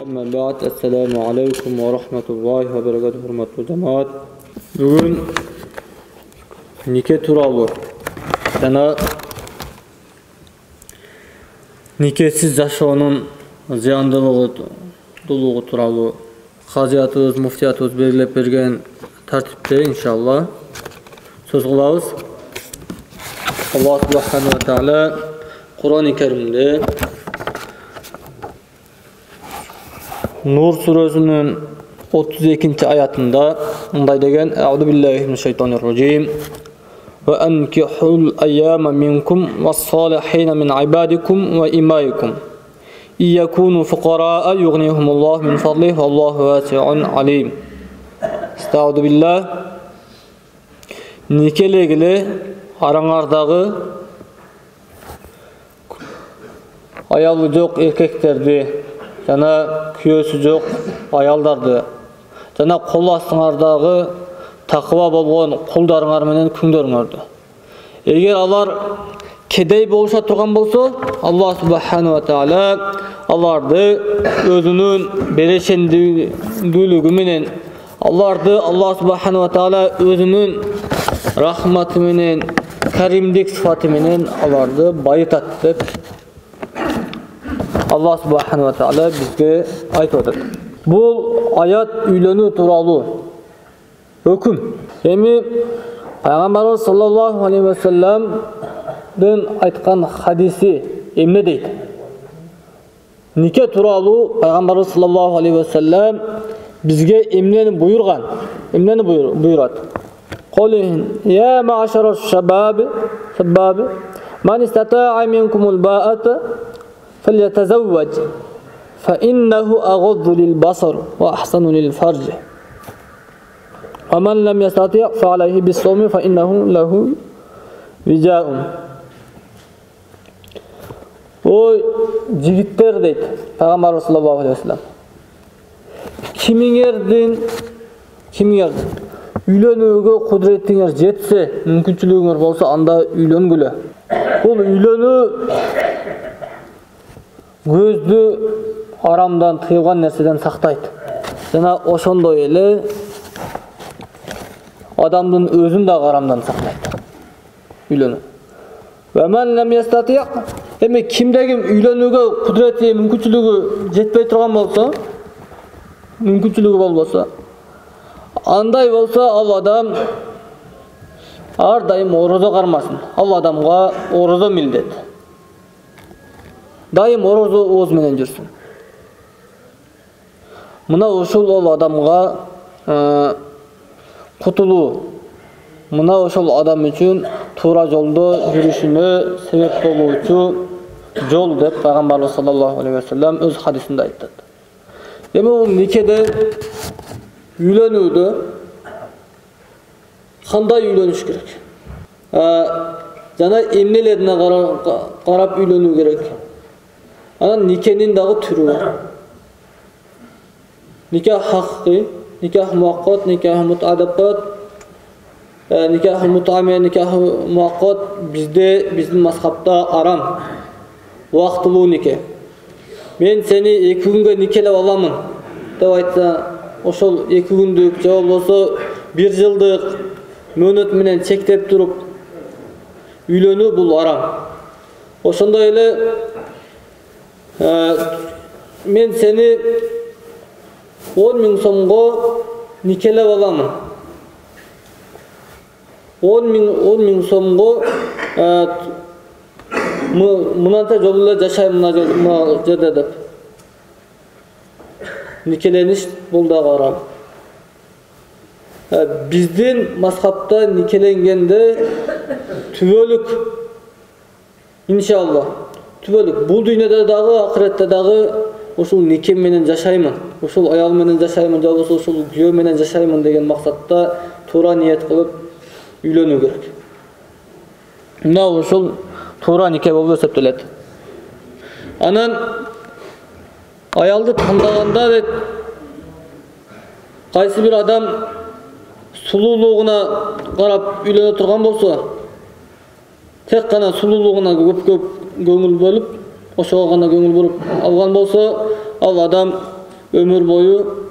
Amma ba'd, assalamu alaikum wa rahmatullahi wa barakatuh, hurmatli jamoat. Bugun nike turалы jana nikesiz жашоонун зыяндуулугу тууралуу казиятыбыз, муфтиятыбыз белгилеп берген тартипте иншалла сөз кылабыз. Аллах субхanahu wa taala Qur'on-i Kerim'de Nur surasının 32. ayatında mınday degen: Euzu billahi mineşşeytanirracim. Ve enkihul eyyama minkum ve's-salihin min ibadikum ve imaikum. İyyekunu fuqara'a yughnihumullahu min fadlihi vallahu vasi'un alim. Estağfurullah billah. Nikelegile arаңардағы аялы жоқ еркектерді жана күйөөсү жоқ аялдарды жана кол астыңардағы такыба болгон кулдарыңар менен күңдөрүңөрдү. Эгер алар кедей болуша турган болсо, Аллах субхanahu wa taala аларды өзүнүн берешендүүлүгү менен, аларды Аллах субхanahu wa taala өзүнүн рахматы менен, каримдик сыфаты менен аларды байытат деп Аллах субхanahu wa taala бизге айтып атат. Бул аят үйлөнүү тууралуу өкүм. Эми Пайгамбарыбыз саллаллаху алейхи ва салламдын айткан хадиси эмне дейт? Нике тууралуу Пайгамбарыбыз саллаллаху алейхи ва саллам бизге эмнени буйрган? Эмнени буйрат? Qul ya ma'ashara ash-shabab man istata'a minkumul ba'ata falyatazawwaj fa innahu aghaddu lil-basar wa ahsanu lil-farj. Wa man lam yastati' fa alayhi bis-sawmi fa innahu lahu wija'un. O jigitler deyt Peygamber sallallahu aleyhi ve sellem. Kimingerdin үйлөнүүгө кудуретиңер жетсе, мүмкүнчүлүгүңөр болсо, анда үйлөнгүлө. Бул үйлөнүү көздү арамдан, тыйылган нерседен сактайт. Жана ошондой эле адамдын өзүн да арамдан сактайт. Үйлөнүү. Ва ман лам ястати'. Эми кимдеги үйлөнүүгө кудурети, мүмкүнчүлүгү жетпей турган болсо, мүмкүнчүлүгү болбосо, андай болса, ал адам ар дайым орозо кармасын. Ал адамга орозо милдет. Дайым орозо ооз менен жүрсүн. Мына ушул ол адамга кутулуу. Мына ошол адам үчүн туура жолдо жүрүшүнө себеп болуучу жол деп Пайгамбарыбыз саллаллаху алейхи ва саллам өз хадисинде айтат. Эми бул никеде үйлөнүүдө кандай үйлөнүш керек? Жана эмнелерине карап үйлөнүү керек? Анан никенин дагы түрү бар. Никах хаккы, никах муаккат, никах мутадаккат, никах мутаме, никах муаккат биздин мазхабта арам. Убактылуу нике. Мен сени 2 күнгө никелеп аламын деп айтса, ошол 2 күндүк же болбосо 1 жылдык мөөнөт менен чектеп туруп үйлөнүү бул арам. Ошондой эле мен сени 10 000 сомго никелеп аламын. 10 000 сомго мынанча жолу эле жашайм мына жерде деп никелениш бул дагы арам. Биздин мазхабта никеленгенде түбөлүк, иншалла, түбөлүк. Бул дүйнөдө дагы, акыретте дагы ушул нике менен жашаймын, ушул аял менен жашаймын, же болбосо ушул күйөө менен жашаймын деген максатта туура ниет кылып үйлөнүү керек. Мына ушул туура нике болуп эсептелет. Анан аялды тандаганда дейт, кайсы бир адам сулуулугуна карап үйлөнө турган болсо, тек гана сулуулугуна көп көңүл бөлүп, ошого гана көңүл буруп алган болсо, ал адам ömür boyu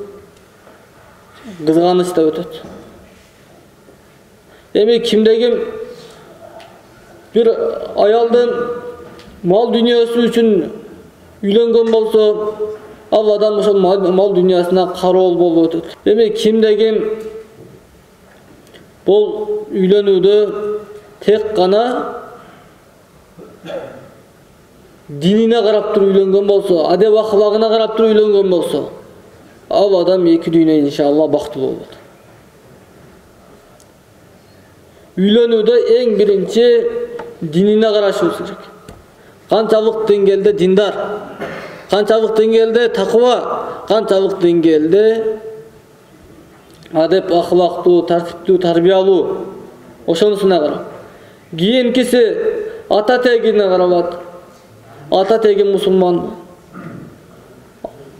kızganışta ötөт. Demek kimdeki bir ayaldan mal dünyası üçün үйленген bolsa, al adam ошол mal dünyasına кароол болуп ötөt. Demek kimdeki bol үйленүүдө tek gana dinine karap turup үйленген bolsa, adep ahlagına karap turup үйленген bolsa, al adam iki dünya inşallah baktlı bolot. Үйленүүдө en birinci dinine karashыбыз керек. Kançalık dengelde dindar, kançalık dengelde takva, kançalık dengelde adep ahlaklı, tertipli, tarbiyalуу. Oşonusuna karap. Kийинкisi ata tegine karabat. Ata tegi musulman.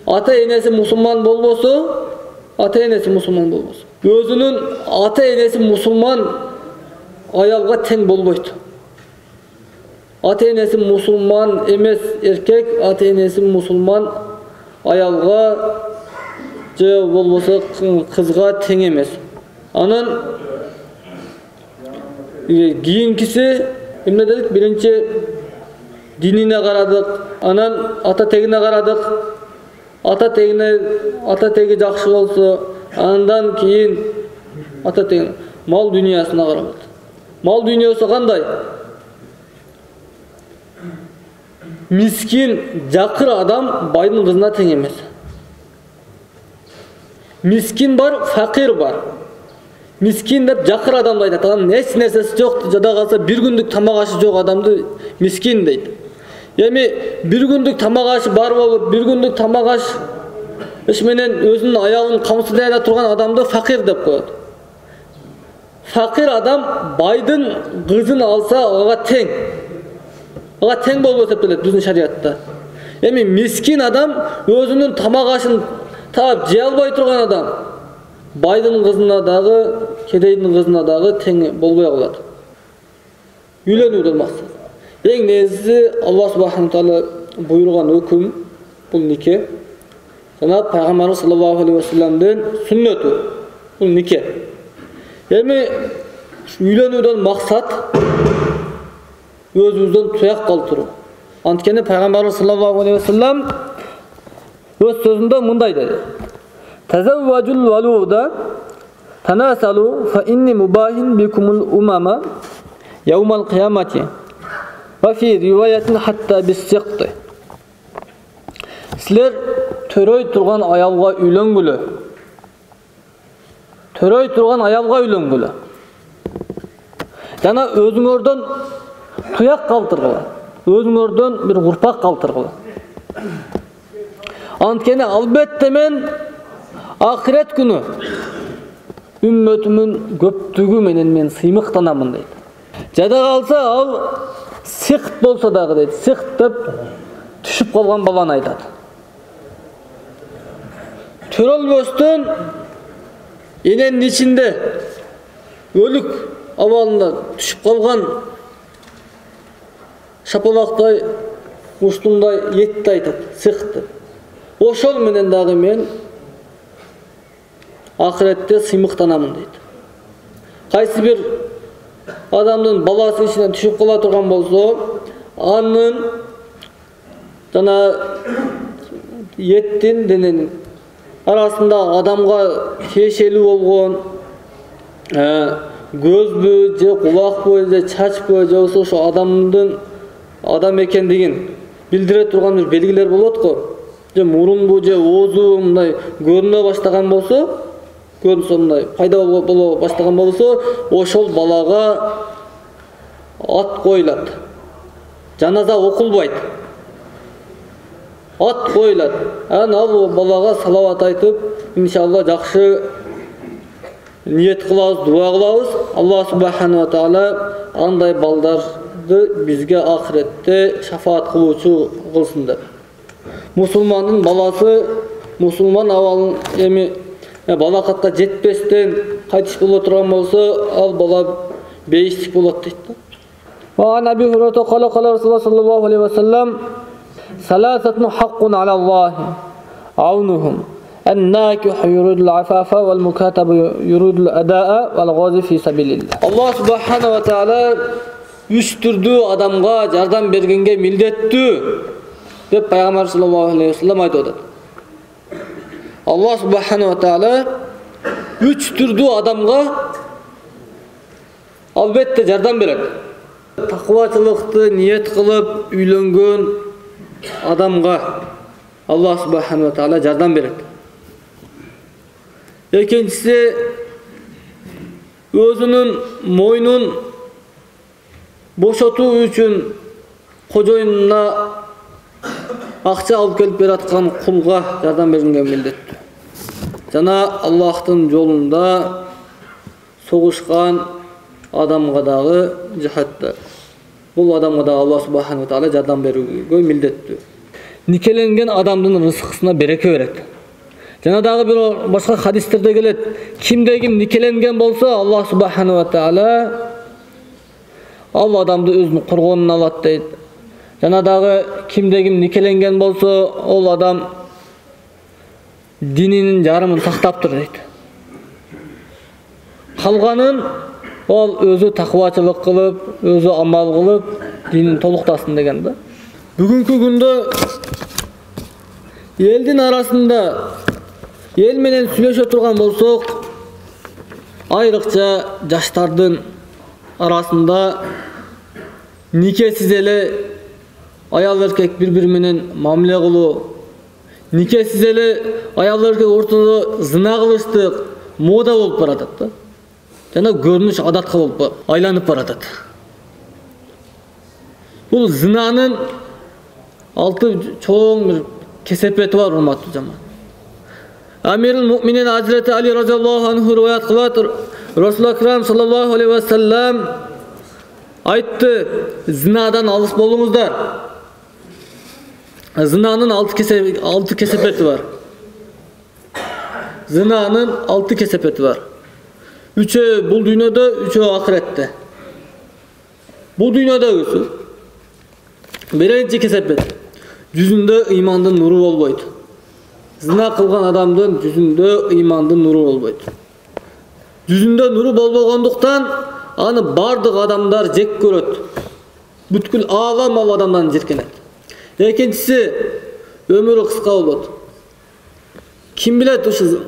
Ata enesi musulman bolbosu, ata enesi musulman bolbosu. Özünün ata enesi musulman ayalga teң bolboyt. Ata enesi musulman emes erkek, ata enesi musulman ayalga же болбосо кызга тең эмес. Анан кийинкиси эмне дедик? Биринчи динине карадык, анан ата тегине карадык. Ата теги жакшы болсо, андан кийин ата теги мал дүниясына карабат. Мал дүниясы кандай? Мискин, жакыр адам байдын кызына тең эмес. Мискин бар, факир бар. Мискин деп жакыр адамды айтат. Анын эч нерсеси жок, жада калса бир күндүк тамак ашы жок адамды мискин дейт. Эми бир күндүк тамак ашы бар болуп, бир күндүк тамак аш менен өзүнүн аялын камсыздайла турган адамды факир деп коет. Факир адам байдын кызын алса ага тең. Ага тең болуп эсептелет биздин шариатта. Эми мискин адам өзүнүн тамак ашын таап жей албай турган адам байдын кызына дагы, кедейдин кызына дагы тең болбой калат. Үйленүүдөн максат. Эң негизги Аллах субханаху таала буйруган өкүм бул нике. Жана Пайгамбар саллаллаху алейхи ва салламдын сүннөтү бул нике. Эми үйленүүдөн максат өзүбүздөн туяк калтыруу. Анткени Пайгамбар саллаллаху алейхи ва саллам өз сөзүндө мындай dedi. Tazawwajul waluda tanasalu fa inni mubahin bikumul umama yawmal qiyamati. Wa fi rivayatin hatta bis-siqt. Sizler төрөй турган аялга үйлөнгүлө. Төрөy турган аялга үйлөнгүлө. Жана өзүңөрдөн туяк калтыргыла. Өзүңөрдөн бир урпак калтыргыла. Анткени албетте мен ахирет күнү үммөтүмүн көптүгү менен мен сыймыктанамын дейт. Жада калса ал сихт болсо дагы дейт. Сихт деп түшүп калган баланы айтат. Төрөлбөстөн эненин ичинде өлүк абалында түшүп калган шапалактай, уштундай этти айтат. Сихт деп. Ошол менен дагы мен ахиретте сыймыктанамын дейт. Кайсы бир адамдын баласы ичинен түшүп кала турган болсо, анын жана эттин дененин арасында адамга тиешелүү болгон көзбү же кулакпы же чачпы же ошо адамдын адам экендигин билдире турган бир белгилер болот го. Же мурунбу же оозу мындай көрүнө баштаган болсо, көрүнсө мындай пайда боло баштаган болсо, ошол балага ат коюлат. Жаназа окулбайт. Ат коюлат. Ал балага салават айтып, иншалла жакшы ниет кылабыз, дуа кылабыз. Аллах субханаху ва таала андай балдарды бизге ахиретте шафаат кылуучу кылсын деп. Мусулмандын баласы мусулман абалын эми балакатка жетпестен кайтыш боло турган болсо, ал бала бейиштик болот дейт. Ва Наби Хурайра кала Расулуллах саллаллаху алейхи ва саллам: "Саласатун хаккун ала Аллах. عونهم الناكح يريد العفاف والمكاتب يريد الأداء والغازي في سبيل الله. Allah subhanahu wa ta'ala üç türlü adamga yardım bergenge mildetті деп Peygamber sallallahu aleyhi ve sellem aytып атат. Allah subhanahu wa ta'ala üç türlü adamga albatta yardım berет. Takvachılıkты niyet kılıp üylөнгөн adamga Allah subhanahu wa ta'ala yardım berет. Ekinçisi özünün moynun boşotuu üçün kojoyununa akça alıp kelip beratkan kulga yardım berginge mildetті. Жана Аллахтын жолунда согушкан адамга дагы жихадта. Бул адамга дагы Аллах субханаху ва таала жардам берүүгө милдеттүү. Никеленген адамдын рызкысына береке берет. Жана дагы бир башка хадистерде келет. Кимде ким никеленген болсо, Аллах субханаху ва таала ал адамды өзүнүн коргонуна алат дейт. Жана дагы кимде ким никеленген болсо, ол адам dininin yarımını saqtaptır deydi. Kalganın ol özü takvaçılık kılıp, özü amal kılıp, dinin toluqtasın degen de. Bugünkü günde eldin arasında el menen süйлөшө turgan bolsok, ayrıkça жаштардын arasında nikesiz ele ayal erkek bir-biri menen mamile kılуу, nikesiz ele ayal erkek ortada zina kılıştık moda bolup baratat da. Жана көрүнүш адатка болуп айланып баратат. Бул зинанын алты чоң бир кесепети бар, урматтуу жамаат. Амирул Муъминин Hazreti Ali radhiyallahu anhu riwayat кылат. Rasulullah Akram sallallahu aleyhi ve sellem aytты: "Zinadan alыс болуңуздар." Zinanın altı kesepeti var. Zinanın altı kesepeti var. Üçü bu dünyada, üçü ahirette. Bu dünyada ösü. Birinci kesepet. Yüzünde imandan nuru olbaydı. Zina kılgan adamdan yüzünde imandan nuru olbaydı. Yüzünde nuru bolboğanduktan anı bardık adamlar jek köröt. Бүткүл alam al adamdan jirkenet. Ekincisi ömürü kıska oldu. Kim bilet uşu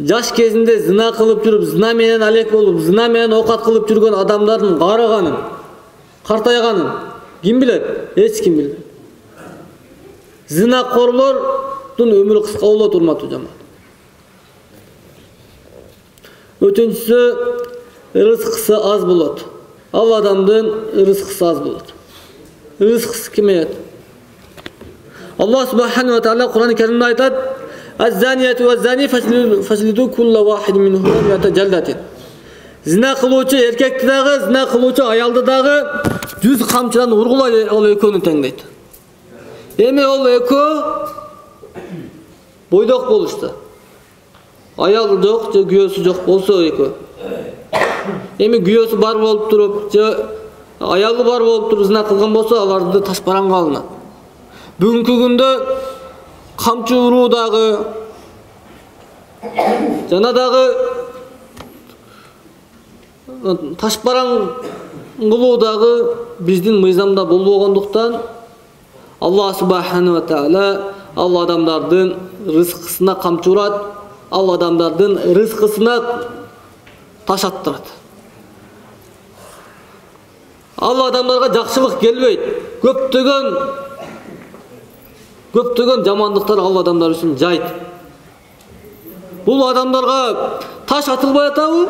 жаш кезинде зина кылып жүрүп, зина менен алек болуп, зина менен окат кылып жүргөн адамдардын карыганын, картайганын ким билет? Эч ким билбейт. Зина корлордун өмүрү кыска болот, урматтуу жамаат. Өтүнчүсү рызкысы аз болот. Ал адамдын рызкысы аз болот. Рызкысы кимет? Аллах субханаху ва таала Кур'ан-ы Керимде айтат: "Az-zaniyatu vaz-zani fajlidu kulla wahidin minhuma mi'ata jaldatin." Zina kıluvçu erkekti dagı, zina kıluvçu ayaldı dagı 100 kamçıdan urgulay ol ekönü tengdeydi. Emi ol eko boydok boluştu. Ayal jok, je güyösü jok bolsa eko. Emi güyösü bar bolup turup, je ayalı bar bolup turup zina kılgan bolsa alарды ташбаранга алынат. Бүгүнкү күндө камчы уруу дагы, жана дагы ташбаран кылуу дагы биздин мыйзамда болбогондуктан Аллах субханаху ва таала ал адамдардын рызкысына камчы урат, ал адамдардын рызкысына таш аттырат. Ал адамдарга жакшылык келбейт. Көптөгөн жамандыктар ал адамдар үчүн жайт. Бул адамдарга таш атылбай атабы?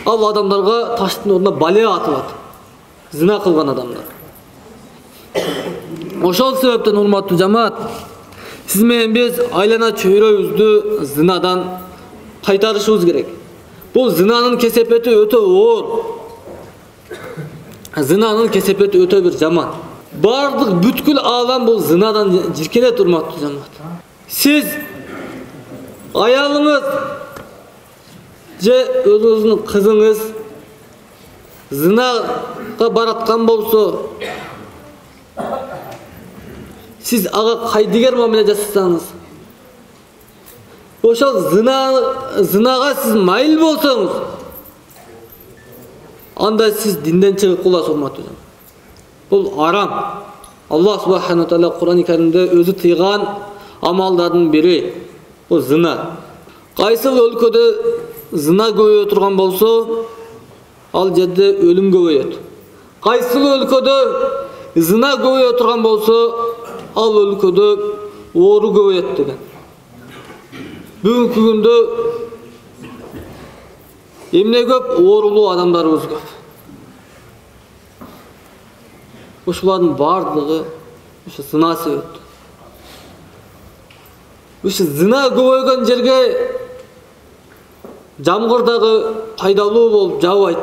Ал адамдарга таштын ордуна бале атылат. Зина кылган адамдар. Ошол себептен урматтуу жамаат, сиз менен биз айлана чөйрөбүздү зинадан кайтарышыбыз керек. Бул зинанын кесепети өтө оор. Зинанын кесепети өтө бир жаман. Бардык бүткүл алам бул зинадан жиркенет, урматтуу жамаат. Сиз аялыңыз же өзүңүздүн кызыңыз зинага бараткан болсо, сиз ага кайдыгер мамиле жасасаңыз, Ошол зынага сиз майыл болсоңуз, анда сиз динден чыгып каласыз, урматтуу жан. Бул арам. Аллах субхана таала Кур'ан-ы Каримде өзү тыйган амалдардын бири бул зына. Кайсыл өлкөдө зына көбөйө турган болсо, ал жерде өлүм көбөйөт. Кайсыл өлкөдө зына көбөйө турган болсо, ал өлкөдө оору көбөйөт деген. Бүгүнкү күндө эмне көп? Оорулуу адамдарыбыз көп. Ушулардын бардыгы ушу зына себептен. Ушу зына көбөйгөн жерге жамгыр дагы пайдалуу болуп жаабайт.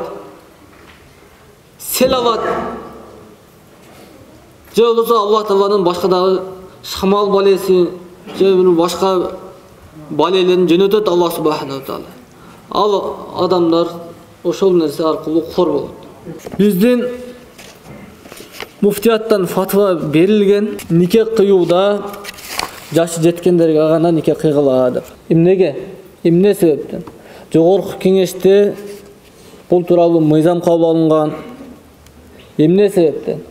Сел алат. Же болбосо Аллах Тааланын башка дагы шамал балеси, же бир башка балелерин жөнөтөт Аллах субхана таала. Ал адамдар ошол нерсе аркылуу кор болот. Биздин муфтияттан фатва берилген нике кыюуда жашы жеткендерге гана нике кыйгыла деп. Эмне себептен? Жогорку кеңеште бул тууралуу мыйзам кабыл алынган. Эмне себептен?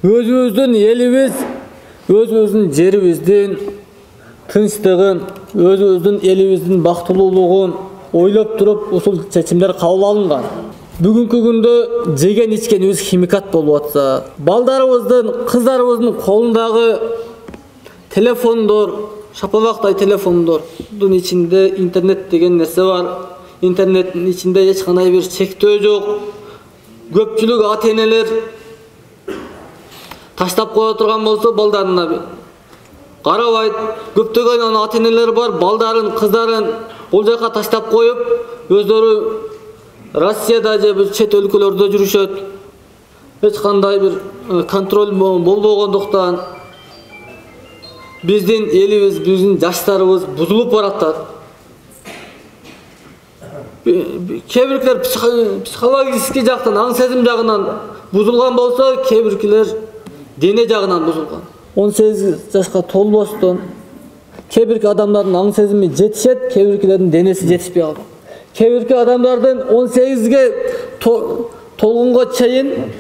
Өзүбүздүн элибиз, өзүбүздүн жерибиздин тынчтыгын, өзүбүздүн элибиздин бактылуулугун ойлоп туруп ушул чечимдер кабыл алынган. Бүгүнкү күндө жеген ичкенибиз химикат болуп атса, балдарыбыздын, кыздарыбыздын колундагы телефондор, шапалактай телефондордун ичинде интернет деген нерсе бар. Интернеттин ичинде эч кандай бир чектөө жок. Көпчүлүк ата-энелер таштап кое турган болсо, балдарына карабайт. Көптөгөн ата-энелер бар, балдарын, кыздарын бул жака таштап коюп, өздөрү Россияда же бир чет өлкөлөрдө жүрүшөт. Эч кандай бир контроль болбогондуктан биздин элибиз, биздин жаштарыбыз бузулуп баратат. Кээ биркилер психологический жактан, аң сезим жагынан бузулган болсо, кээ биркилер дене жагынан бузулган. 18 жашка толбостон кээ бирки адамдардын аң сезими жетишет, кээ биркилердин денеси жетишпей калат. Кээ бирки адамдардын 18ге толгонго чейин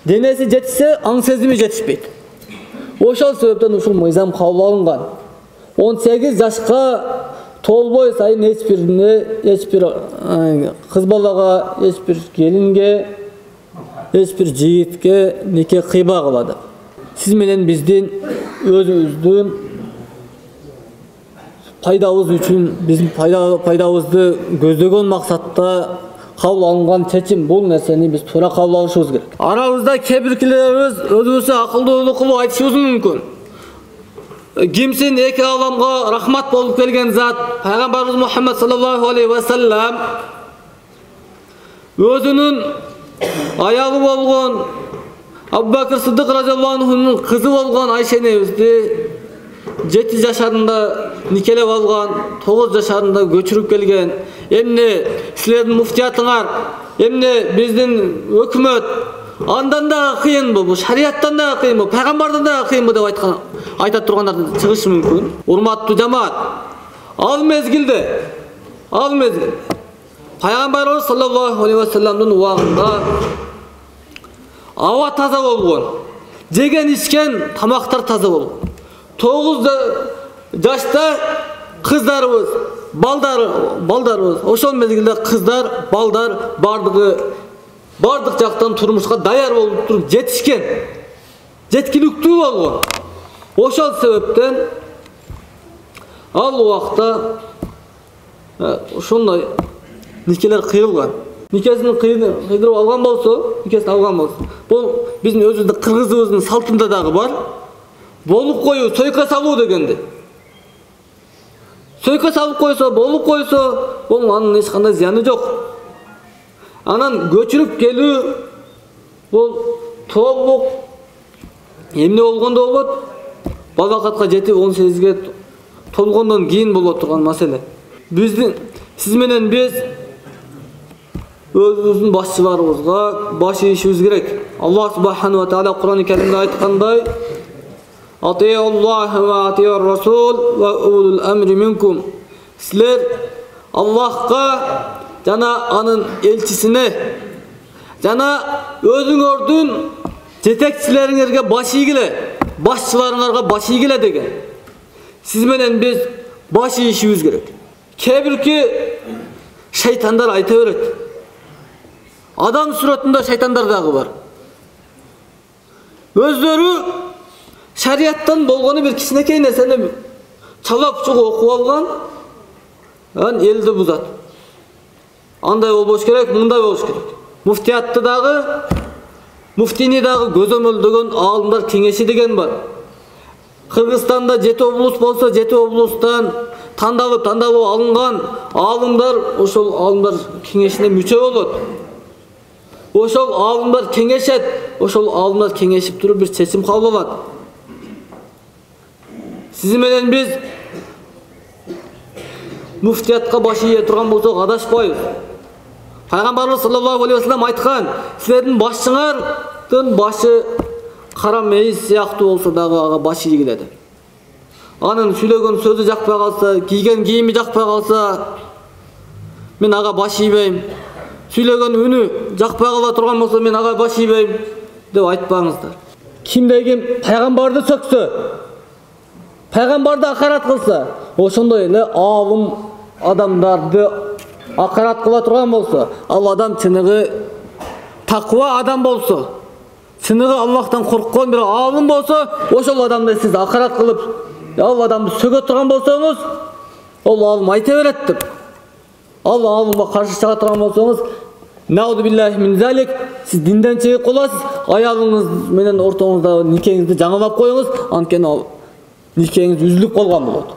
денеси жетишсе, аң сезими жетишпейт. Ошол себептен ушул мыйзам кабыл алынган. 18 жашка толбой сайын эч бир кыз балага, эч бир келинге, эч бир жигитке нике кыйбагыла деп. Сиз менен биздин өзүбүздүн пайдабыз үчүн, биздин пайдабызды көздөгөн максатта кабыл алынган чечим. Бул нерсени биз туура кабыл алышыбыз керек. Арабызда кээ биркилерибиз өзүбүзгө акылдуулук кылып айтышыбыз мүмкүн. Кимсин эки аламга рахмат болуп келген зат Пайгамбарыбыз Мухаммад саллаллаху алейхи ва саллам өзүнүн аялы болгон Абу Бакр Сыдык разияллаху анхунун кызы болгон Айша энебизди 7 жашарында никелеп алган, 9 жашарында көчүрүп келген. Эмне силердин муфтиятыңар, эмне биздин өкмөт андан да кыйынбы, бул шарияттан да кыйынбы, пайгамбардан да кыйынбы деп айта тургандар чыгышы мүмкүн. Урматтуу жамаат, ал мезгилде Пайгамбарыбыз саллаллаху алейхи ва салламдын убагында аба таза болгон, жеген ичкен тамактар таза болгон. 9 жашта кыздарыбыз, балдарыбыз, ошол мезгилде кыздар, балдар бардык жактан турмушка даяр болуп туруп жетишкен, жеткиликтүү болгон. Ошол себептен ал убакта ошондой никелер кыйылган. Никесин кыйдырып алган болсо, бул биздин өзүбүздүн кыргызыбыздын салтында дагы бар. Болуп коюу, сойка салуу дегенди. Сойка салып койсо, болуп койсо, бул анын эч кандай зыяны жок. Анан көчүрүп келүү, бул толук эмне болгондо болот? Балакатка жетип 18ге толгондон кийин боло турган маселе. Сиз менен биз өзүбүздүн башчыларыбызга баш ийишибиз керек. Аллах субхана ва таала Кур'ан-ы Каримде айткандай: Atiullah va atiur rasul va ulul amri minkum. Sizler Allah'a jana anın elçisine jana özüңөрдүн жетекчилериңерге баш ийгиле, башчыларыңарга баш ийгиле деген. Siz менен biz baş ийишибиz керек. Кээ шайтандар айта берет. Адам сүрөтүндө шайтандар дагы бар. Өздөрү шарияттан болгону бир кичинекей нерсени чалап чугуп окуп алган, элди бузат. Андай болбош керек, мындай болуш керек. Муфтиятты дагы, муфтини дагы көзөмөлдөгөн аалымдар кеңеши деген бар. Кыргызстанда 7 облус болсо, 7 облустан тандалып алынган аалымдар ошол аалымдар кеңешине мүчө болот. Ошол аалымдар кеңешет, ошол аалымдар кеңешип туруп бир чечим кабыл алат. Сиз менен биз муфтиятка баш ийе турган болсок адашпайбыз. Пайгамбарыбыз саллаллаху алейхи вассалам айткан, силердин башчыңардын башы кара мейиз сыяктуу болсо дагы ага баш ийгиле деп. Анын сүйлөгөн сөзү жакпай калса, кийген кийими жакпай калса, мен ага баш ийбейм. Сүйлөгөн үнү жакпай кала турган болсо, мен ага баш ийбейм деп айтпаңыздар. Кимде ким пайгамбарды сөксө, пайгамбарды акарат кылса, ошондой эле аалым адамдарды акарат кыла турган болсо, ал адам чыныгы таква адам болсо, чыныгы Аллахтан корккон бир аалым болсо, ошол адамды сиз акарат кылып, ал адамды сөгө турган болсоңуз, ол аалым айта берет деп. Ал аалымга каршы чыга турган болсоңуз, науду биллахи мин залик, сиз динден чыгып каласыз, аялыңыз менен ортоңузда никеңизди жаңылап коюңуз, анткени ал никеңиз үзүлүп калган болот.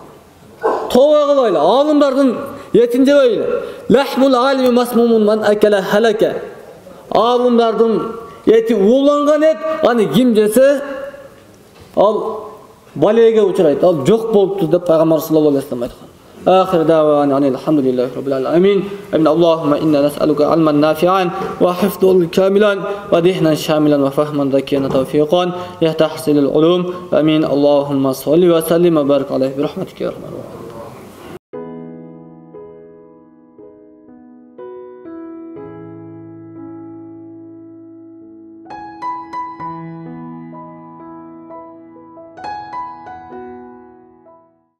Тооба кылайлы, аалымдардын етин жебейле. Лахмул алими масмумун ман акала халака. Аалымдардын ети ууланган эт, аны ким жесе, ал балеге учурайт, ал жок болупту деп пайгамбар саллаллаху алейхи вассалам айткан. آخر دعوانا أن الحمد لله رب العالمين. اللهم إنا نسألك علما نافعا وحفظا كاملا وذهنا شاملا وفهما ذكيا توفيقا يتحصيل العلوم. آمين. اللهم صل وسلم وبارك عليه برحمتك يا رب العالمين.